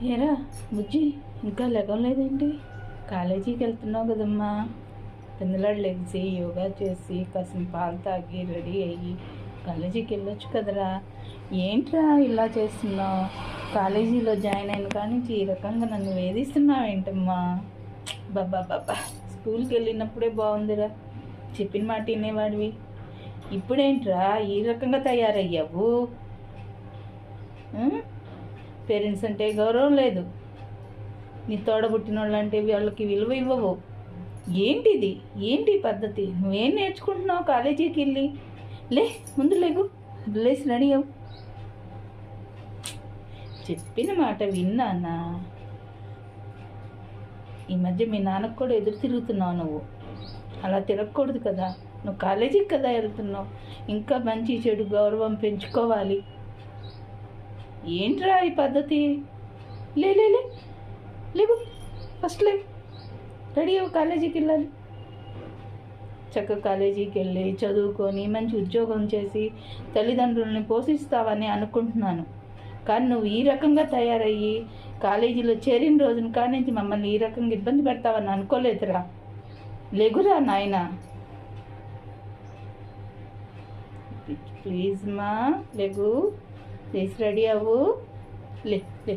ఏరా బుజ్జి, ఇంకా లెగవలేదేంటి? కాలేజీకి వెళ్తున్నావు కదమ్మా. పిల్లలాడు లెగిసి యోగా చేసి కాసిన పాలు తాగి రెడీ అయ్యి కాలేజీకి వెళ్ళొచ్చు కదరా. ఏంట్రా ఇలా చేస్తున్నావు? కాలేజీలో జాయిన్ అయిన కానీ నుంచి ఈ రకంగా నన్ను వేధిస్తున్నావు ఏంటమ్మా? బాబా బాబా, స్కూల్కి వెళ్ళినప్పుడే బాగుందిరా, చెప్పిన మాట వినేవాడివి. ఇప్పుడేంట్రా ఈ రకంగా తయారయ్యావు? పేరెంట్స్ అంటే గౌరవం లేదు, నీ తోడబుట్టిన వాళ్ళు అంటే వాళ్ళకి విలువ ఇవ్వవు. ఏంటిది? ఏంటి పద్ధతి? నువ్వేం నేర్చుకుంటున్నావు కాలేజీకి వెళ్ళి? లే, ముందు లేకు, లేసి రెడీ అవ్వు. చెప్పిన మాట విన్నానా? ఈ మధ్య మీ నాన్నకు కూడా ఎదురు తిరుగుతున్నావు నువ్వు. అలా తిరగకూడదు కదా. నువ్వు కాలేజీకి కదా వెళ్తున్నావు, ఇంకా మంచి చెడు గౌరవం పెంచుకోవాలి. ఏంట్రా ఈ పద్ధతి? లే లే లే, లేవు, ఫస్ట్ లే, రెడీ అవ్వు, కాలేజీకి వెళ్ళాలి. చక్కగా కాలేజీకి వెళ్ళి చదువుకొని మంచి ఉద్యోగం చేసి తల్లిదండ్రులని పోషిస్తావని అనుకుంటున్నాను. కానీ నువ్వు ఈ రకంగా తయారయ్యి కాలేజీలో చేరిన రోజున కాడి నుంచి మమ్మల్ని ఈ రకంగా ఇబ్బంది పెడతావని అనుకోలేదురా. లేగురా నాయనా, ప్లీజ్ మా, లేగు, ప్లీజ్ రెడీ అవ్వు, లే లే.